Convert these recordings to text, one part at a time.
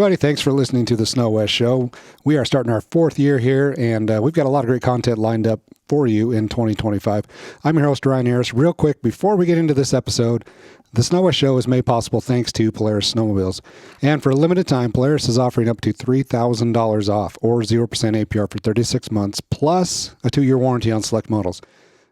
everybody. Thanks for listening to the SnoWest Show. We are starting our fourth year here, and we've got a lot of great content lined up for you in 2025. I'm your host, Ryan Harris. Real quick, before we get into this episode, the SnoWest Show is made possible thanks to Polaris Snowmobiles. And for a limited time, Polaris is offering up to $3,000 off or 0% APR for 36 months, plus a 2-year warranty on select models.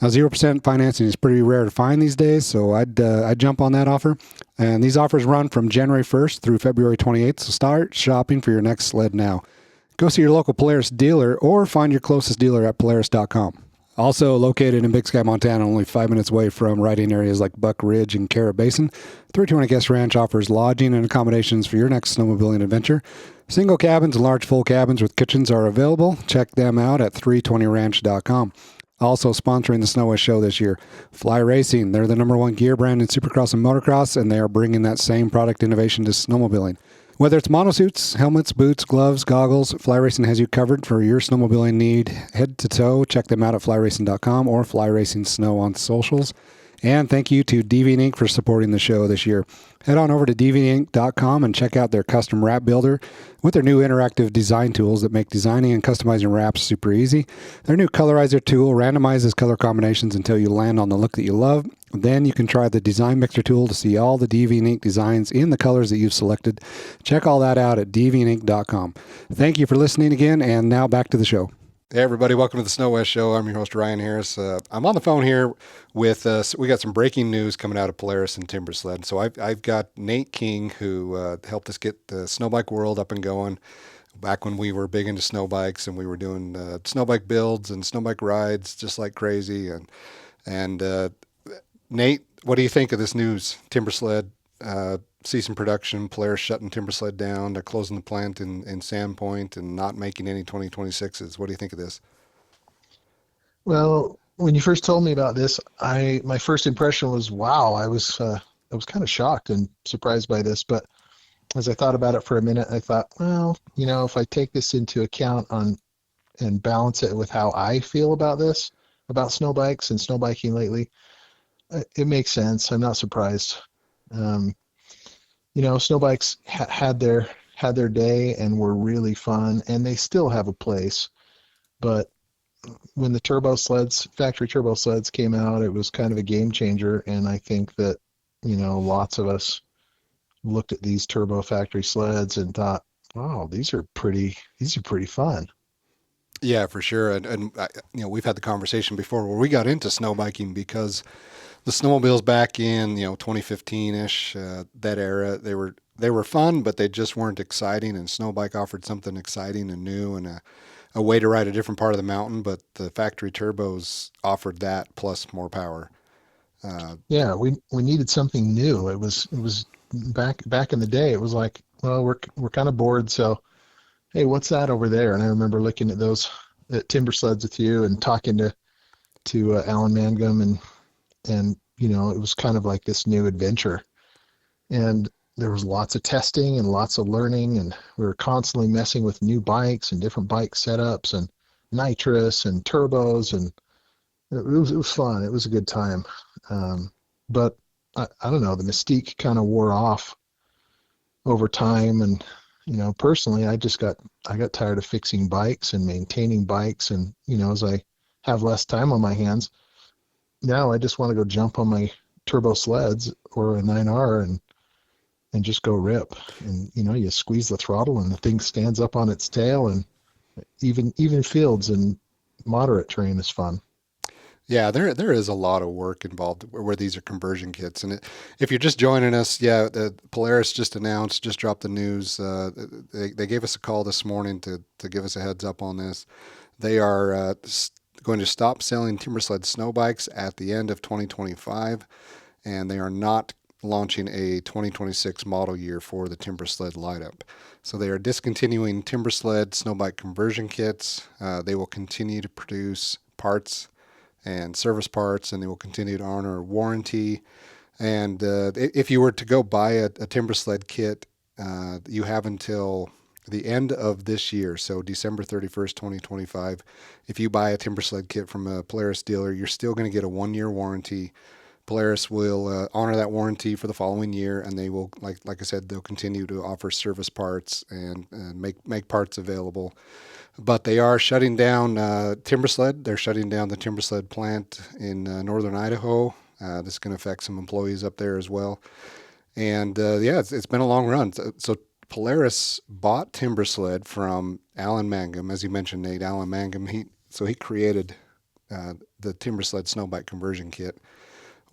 Now, 0% financing is pretty rare to find these days, so I'd jump on that offer. And these offers run from January 1st through February 28th, so start shopping for your next sled now. Go see your local Polaris dealer or find your closest dealer at Polaris.com. Also located in Big Sky, Montana, only 5 minutes away from riding areas like Buck Ridge and Carrot Basin, 320 Guest Ranch offers lodging and accommodations for your next snowmobiling adventure. Single cabins and large full cabins with kitchens are available. Check them out at 320ranch.com. Also sponsoring the SnoWest Show this year, Fly Racing. They're the #1 gear brand in Supercross and Motocross, and they are bringing that same product innovation to snowmobiling. Whether it's monosuits, helmets, boots, gloves, goggles, Fly Racing has you covered for your snowmobiling need head to toe. Check them out at flyracing.com or Fly Racing Snow on socials. And thank you to Deviant Inc. for supporting the show this year. Head on over to deviantinc.com and check out their custom wrap builder with their new interactive design tools that make designing and customizing wraps super easy. Their new colorizer tool randomizes color combinations until you land on the look that you love. Then you can try the design mixer tool to see all the Deviant Inc. designs in the colors that you've selected. Check all that out at deviantinc.com. Thank you for listening again, and now back to the show. Hey, everybody. Welcome to the SnoWest Show. I'm your host, Ryan Harris. I'm on the phone here with, we got some breaking news coming out of Polaris and Timbersled. So I've got Nate King, who helped us get the Snowbike world up and going back when we were big into snowbikes and we were doing snowbike builds and snowbike rides just like crazy. And Nate, what do you think of this news? Timbersled, ceasing production, Polaris shutting Timbersled down, they're closing the plant in Sandpoint and not making any 2026s. What do you think of this? Well, when you first told me about this, my first impression was, wow, I was kind of shocked and surprised by this. But as I thought about it for a minute, I thought, well, if I take this into account and balance it with how I feel about this, about snowbikes and snowbiking lately, it makes sense. I'm not surprised. Snowbikes had their day and were really fun, and they still have a place. But when the factory turbo sleds came out, it was kind of a game changer. And I think that, lots of us looked at these turbo factory sleds and thought, wow, these are pretty fun. Yeah, for sure. And we've had the conversation before where we got into snowbiking because the snowmobiles back in 2015-ish, that era, they were fun, but they just weren't exciting. And Snowbike offered something exciting and new and a way to ride a different part of the mountain. But the factory turbos offered that plus more power. Yeah, we needed something new. It was back in the day. It was like, well, we're kind of bored, so hey, what's that over there? And I remember looking at those Timbersleds with you and talking to Alan Mangum and it was kind of like this new adventure. And there was lots of testing and lots of learning, and we were constantly messing with new bikes and different bike setups and nitrous and turbos, and it was fun. It was a good time. But I don't know, the mystique kind of wore off over time, and personally, I got tired of fixing bikes and maintaining bikes, and as I have less time on my hands, now I just want to go jump on my turbo sleds or a 9R and just go rip. And you squeeze the throttle and the thing stands up on its tail, and even fields and moderate terrain is fun. Yeah, there is a lot of work involved where these are conversion kits. And if you're just joining us, the Polaris just dropped the news. They gave us a call this morning to give us a heads up on this. They are going to stop selling Timbersled snow bikes at the end of 2025, and they are not launching a 2026 model year for the Timbersled lineup. So they are discontinuing Timbersled snowbike conversion kits. They will continue to produce parts and service parts, and they will continue to honor warranty. And if you were to go buy a Timbersled kit, you have until the end of this year, so December 31st, 2025. If you buy a Timbersled kit from a Polaris dealer, you're still going to get a 1-year warranty Polaris will honor that warranty for the following year, and they will, like I said, they'll continue to offer service parts and make parts available. But they are shutting down Timbersled. They're shutting down the Timbersled plant in northern Idaho. This is going to affect some employees up there as well. And yeah, it's been a long run. So Polaris bought Timbersled from Alan Mangum, as you mentioned, Nate. Alan Mangum. He created the Timbersled snowbike conversion kit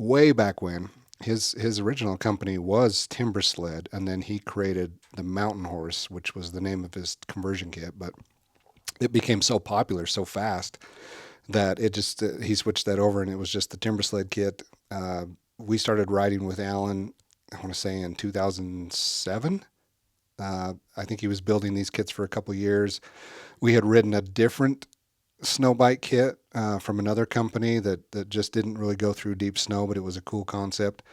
way back when. His original company was Timbersled, and then he created the Mountain Horse, which was the name of his conversion kit. But it became so popular so fast that it just he switched that over, and it was just the Timbersled kit. We started riding with Alan, I want to say in 2007. I think he was building these kits for a couple years. We had ridden a different snowbike kit from another company that just didn't really go through deep snow, but it was a cool concept.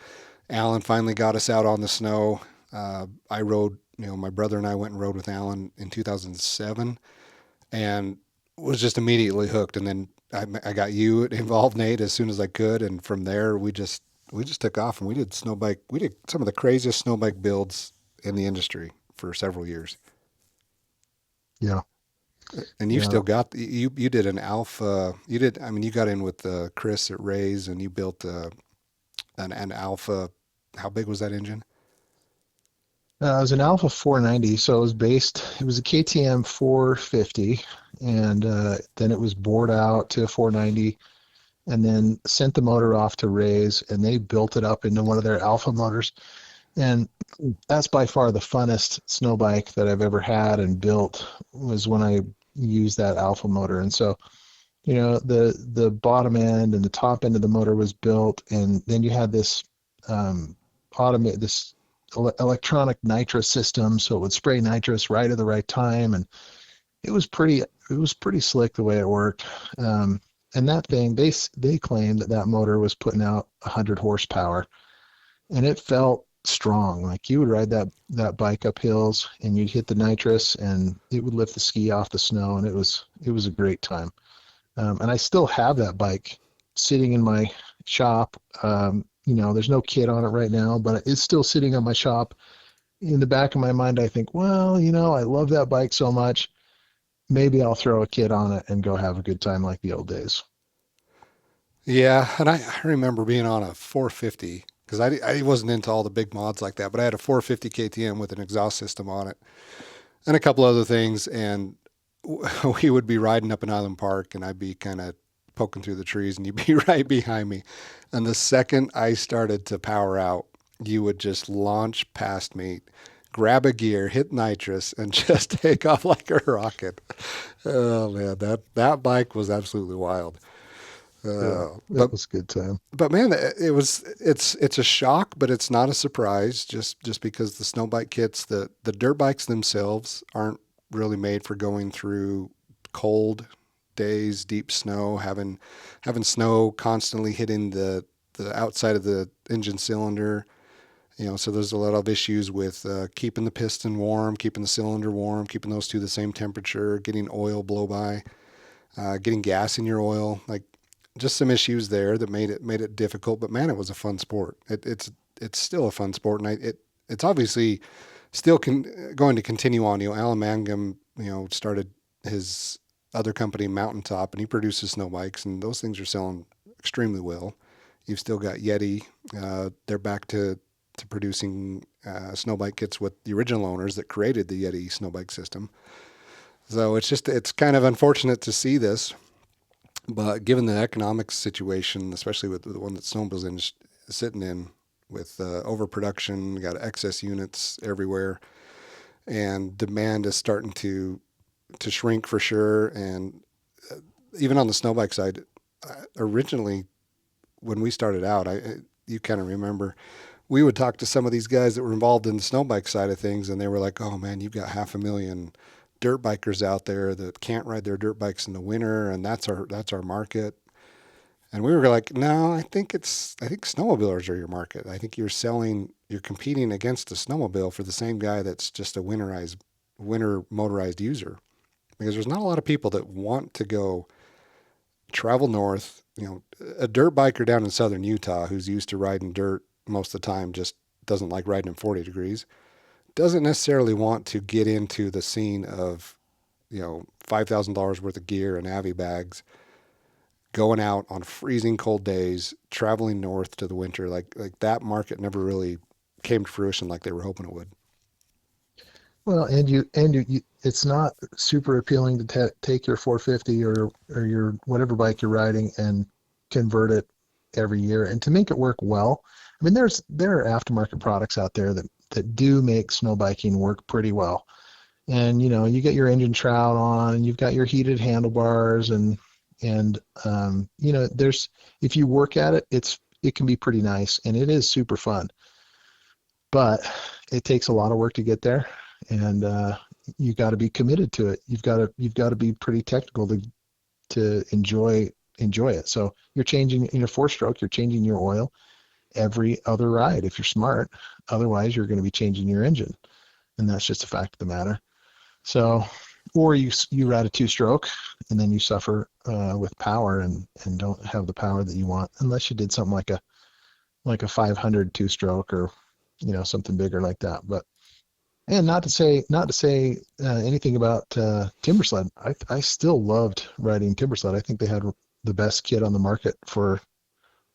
Alan finally got us out on the snow. I rode, my brother and I went and rode with Alan in 2007 and was just immediately hooked. And then I got you involved, Nate, as soon as I could. And from there, we just took off and we did some of the craziest snowbike builds in the industry for several years. Yeah. And you still got you did an Alpha. You got in with Chris at Ray's, and you built an Alpha. How big was that engine? It was an Alpha 490, so it was a KTM 450, and then it was bored out to 490, and then sent the motor off to Ray's, and they built it up into one of their Alpha motors. And that's by far the funnest snow bike that I've ever had and built, was when I used that Alpha motor. And so, the bottom end and the top end of the motor was built, and then you had this electronic nitrous system, so it would spray nitrous right at the right time, and it was pretty slick the way it worked. And that thing, they claimed that motor was putting out 100 horsepower, and it felt strong. Like, you would ride that bike up hills and you'd hit the nitrous and it would lift the ski off the snow, and it was a great time. And I still have that bike sitting in my shop. There's no kit on it right now, but it's still sitting on my shop. In the back of my mind, I think, well, I love that bike so much, maybe I'll throw a kit on it and go have a good time like the old days. Yeah, and I remember being on a 450, because I wasn't into all the big mods like that, but I had a 450 KTM with an exhaust system on it and a couple other things, and we would be riding up in Island Park, and I'd be kind of poking through the trees, and you'd be right behind me. And the second I started to power out, you would just launch past me, grab a gear, hit nitrous, and just take off like a rocket. Oh man, that bike was absolutely wild. That was a good time. But man, it's a shock, but it's not a surprise. Just because the snow bike kits, the dirt bikes themselves aren't really made for going through cold days, deep snow, having snow constantly hitting the outside of the engine cylinder. So there's a lot of issues with keeping the piston warm, keeping the cylinder warm, keeping those two the same temperature, getting oil blow by, getting gas in your oil, like just some issues there that made it difficult. But man, it was a fun sport. It's still a fun sport, and it's obviously still going to continue on. Alan Mangum, started his other company, Mountaintop, and he produces snow bikes, and those things are selling extremely well. You've still got Yeti. They're back to producing snow bike kits with the original owners that created the Yeti snow bike system. So it's kind of unfortunate to see this, but given the economic situation, especially with the one that Snowmobile's is sitting in, with overproduction, got excess units everywhere, and demand is starting to shrink for sure. And even on the snow bike side, originally when we started out, you kind of remember, we would talk to some of these guys that were involved in the snow bike side of things, and they were like, "Oh man, you've got 500,000 dirt bikers out there that can't ride their dirt bikes in the winter, and that's our market." And we were like, "No, I think snowmobilers are your market. I think you're competing against a snowmobile for the same guy that's just a winter motorized user, because there's not a lot of people that want to go travel north. A dirt biker down in southern Utah who's used to riding dirt most of the time just doesn't like riding in 40 degrees. Doesn't necessarily want to get into the scene of, $5,000 worth of gear and Avi bags, going out on freezing cold days, traveling north to the winter. Like that market never really came to fruition like they were hoping it would. Well, and you it's not super appealing to take your 450 or your whatever bike you're riding and convert it every year and to make it work well. I mean, there are aftermarket products out there that do make snow biking work pretty well. And you get your engine shroud on, and you've got your heated handlebars, and there's if you work at it, it can be pretty nice, and it is super fun. But it takes a lot of work to get there, and you got to be committed to it. You've got to be pretty technical to enjoy it. So you're changing in your four stroke, you're changing your oil every other ride if you're smart. Otherwise, you're going to be changing your engine, and that's just a fact of the matter. So, or you ride a two stroke, and then you suffer with power and don't have the power that you want unless you did something like a 500 two stroke or something bigger like that. But and not to say anything about Timbersled. I still loved riding Timbersled. I think they had the best kit on the market for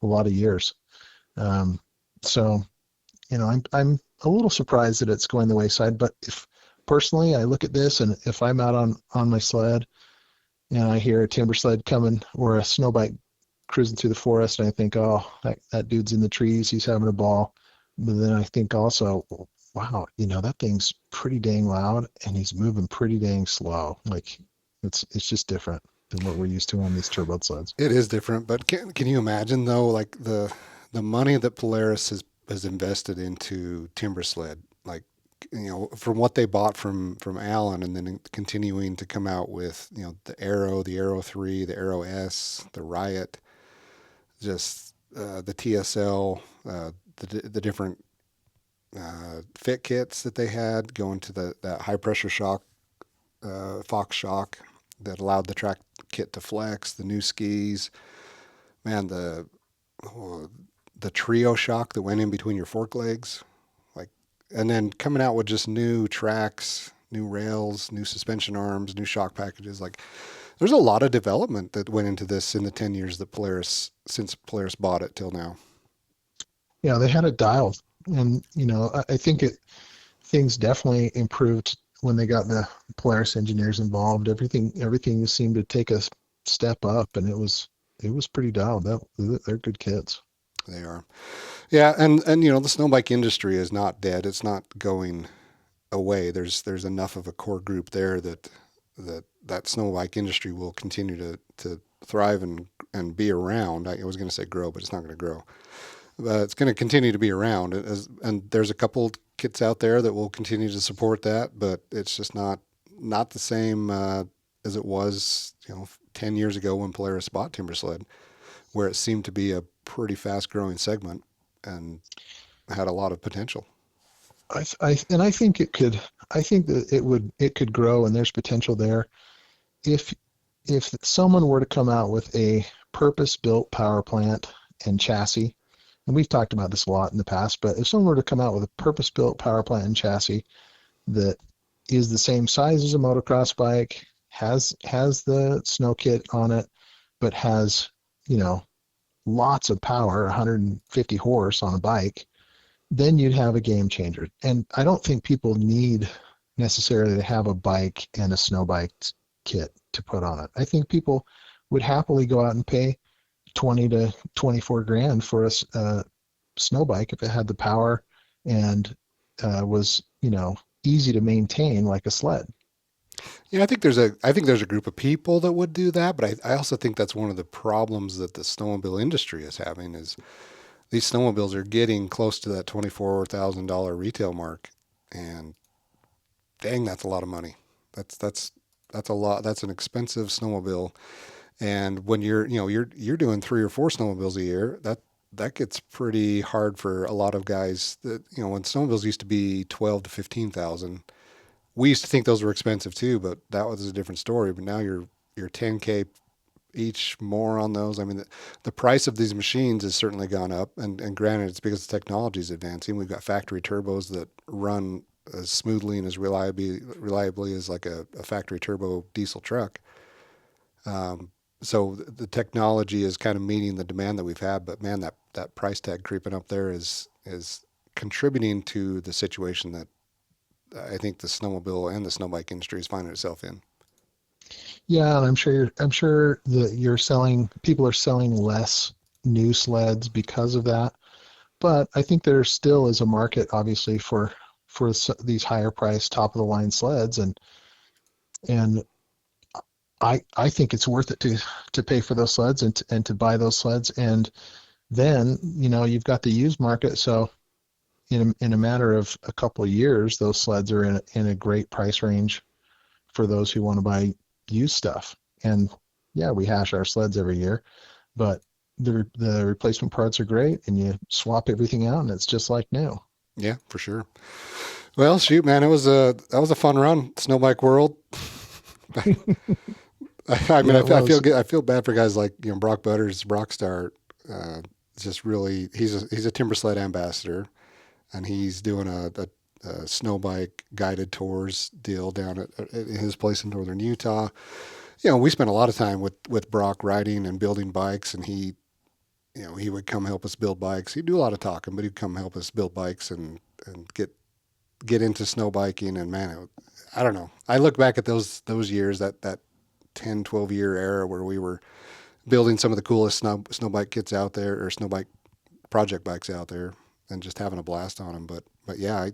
a lot of years. Um, so I'm a little surprised that it's going the wayside. But if personally I look at this, and if I'm out on my sled and I hear a Timbersled coming or a Snowbike cruising through the forest, and I think, oh, that dude's in the trees, he's having a ball. But then I think also, wow, that thing's pretty dang loud and he's moving pretty dang slow. Like it's just different than what we're used to on these turbo sleds. It is different, but can you imagine though, like the money that Polaris has invested into Timbersled, like from what they bought from Allen, and then continuing to come out with the Arrow 3, the Arrow S, the Riot, just the TSL, the different fit kits that they had going to that high pressure shock, Fox shock that allowed the track kit to flex, the new skis, man, oh, the trio shock that went in between your fork legs, like, and then coming out with just new tracks, new rails, new suspension arms, new shock packages. Like, there's a lot of development that went into this in the 10 years that since Polaris bought it till now. Yeah, they had it dialed, and I think things definitely improved when they got the Polaris engineers involved. Everything seemed to take a step up, and it was pretty dialed. They're good kids. They are. Yeah, and the snowbike industry is not dead. It's not going away. There's enough of a core group there that snowbike industry will continue to thrive and be around. I was going to say grow, but it's not going to grow. It's going to continue to be around, and there's a couple kits out there that will continue to support that, but it's just not the same as it was 10 years ago when Polaris bought Timbersled, where it seemed to be a pretty fast growing segment and had a lot of potential. I think it could. I think that it could grow, and there's potential there if someone were to come out with a purpose-built power plant and chassis. And we've talked about this a lot in the past, but if someone were to come out with a purpose-built power plant and chassis that is the same size as a motocross bike, has the snow kit on it, but has, lots of power, 150 horse on a bike, then you'd have a game changer. And I don't think people need necessarily to have a bike and a snow bike kit to put on it. I think people would happily go out and pay 20 to 24 grand for a snow bike if it had the power and was easy to maintain like a sled. Yeah, I think there's a group of people that would do that, but I also think that's one of the problems that the snowmobile industry is having is these snowmobiles are getting close to that $24,000 retail mark, and dang, that's a lot of money. That's a lot. That's an expensive snowmobile, and when you're doing 3 or 4 snowmobiles a year, that gets pretty hard for a lot of guys. That when snowmobiles used to be 12 to 15,000, we used to think those were expensive too, but that was a different story. But now you're 10K each more on those. I mean, the price of these machines has certainly gone up, and granted, it's because the technology is advancing. We've got factory turbos that run as smoothly and as reliably as like a factory turbo diesel truck. Um, so the technology is kind of meeting the demand that we've had, but man, that price tag creeping up there is contributing to the situation that I think the snowmobile and the snowbike industry is finding itself in. Yeah, and I'm sure that people are selling less new sleds because of that. But I think there still is a market, obviously, for these higher priced, top of the line sleds, and I think it's worth it to pay for those sleds and to buy those sleds, and then you've got the used market. So in a matter of a couple of years, those sleds are in a great price range for those who want to buy used stuff. And yeah, we hash our sleds every year, but the replacement parts are great, and you swap everything out, and it's just like new. Yeah, for sure. Well, shoot, man, that was a fun run, Snowbike World. I mean, Yeah, it I feel was. good. I feel bad for guys like Brock Butters, Rockstar. Just really, he's a Timbersled ambassador, and he's doing a snow bike guided tours deal down at his place in northern Utah. We spent a lot of time with Brock riding and building bikes, and he would come help us build bikes. He'd do a lot of talking, but he'd come help us build bikes and get into snow biking. And man, I don't know. I look back at those years, that 10, 12 year era where we were building some of the coolest snow bike kits out there, or snow bike project bikes out there, and just having a blast on them. But yeah,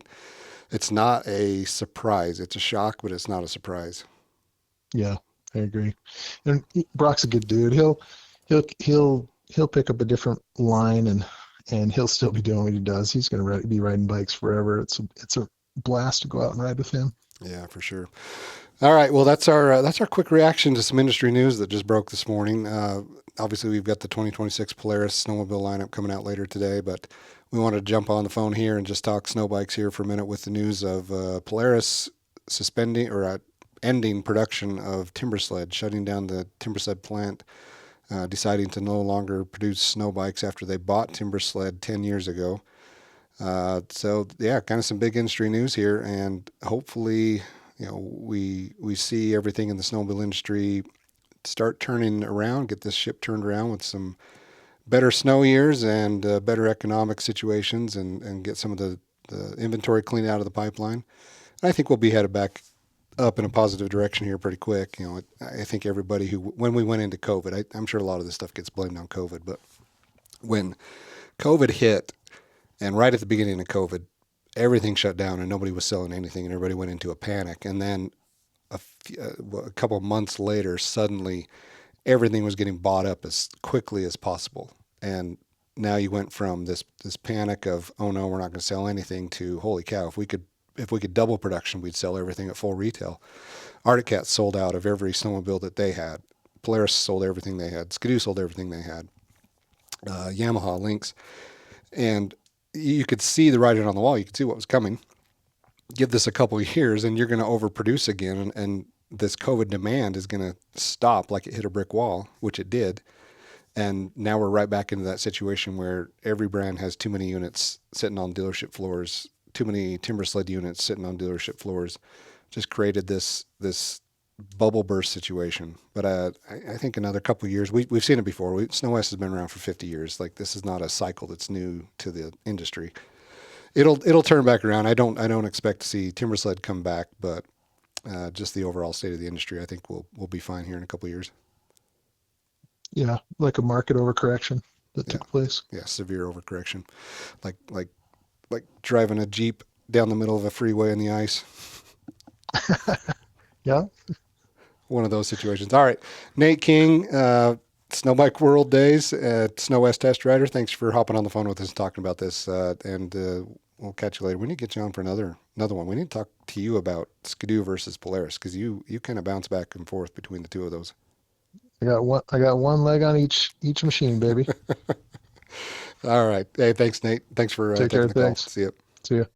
it's not a surprise. It's a shock, but it's not a surprise. Yeah, I agree. And Brock's a good dude. He'll pick up a different line, and he'll still be doing what he does. He's going to be riding bikes forever. It's a blast to go out and ride with him. Yeah, for sure. All right. Well, that's our quick reaction to some industry news that just broke this morning. Obviously, we've got the 2026 Polaris snowmobile lineup coming out later today, but we wanted to jump on the phone here and just talk snow bikes here for a minute with the news of Polaris suspending or ending production of Timbersled, shutting down the Timbersled plant, deciding to no longer produce snow bikes after they bought Timbersled 10 years ago. So yeah, kind of some big industry news here, and hopefully, we see everything in the snowmobile industry start turning around, get this ship turned around with some better snow years and better economic situations, and get some of the inventory cleaned out of the pipeline. And I think we'll be headed back up in a positive direction here pretty quick. I think everybody when we went into COVID, I'm sure a lot of this stuff gets blamed on COVID, but when COVID hit, and right at the beginning of COVID, everything shut down and nobody was selling anything, and everybody went into a panic. And then a couple of months later, suddenly everything was getting bought up as quickly as possible. And now you went from this panic of, oh no, we're not going to sell anything, to holy cow, if we could double production, we'd sell everything at full retail. Arctic Cat sold out of every snowmobile that they had. Polaris sold everything they had. Skidoo sold everything they had. Yamaha, Lynx, and you could see the writing on the wall. You could see what was coming. Give this a couple of years, and you're going to overproduce again, and this COVID demand is going to stop like it hit a brick wall, which it did. And now we're right back into that situation where every brand has too many units sitting on dealership floors, too many Timbersled units sitting on dealership floors. Just created this bubble burst situation. But I think another couple of years, we've seen it before. SnoWest has been around for 50 years. Like, this is not a cycle that's new to the industry. It'll turn back around. I don't expect to see Timbersled come back, but just the overall state of the industry, I think we'll be fine here in a couple of years. Yeah, like a market overcorrection that Yeah, took place. yeah, severe overcorrection, like driving a Jeep down the middle of a freeway in the ice. Yeah. One of those situations. All right, Nate King, Snowbike World Days at SnoWest Test Rider. Thanks for hopping on the phone with us and talking about this. And we'll catch you later. We need to get you on for another one. We need to talk to you about Skidoo versus Polaris, because you kind of bounce back and forth between the two of those. I got one leg on each machine, baby. All right. Hey, thanks, Nate. Thanks for Take taking care. the call. Thanks. See you. See ya.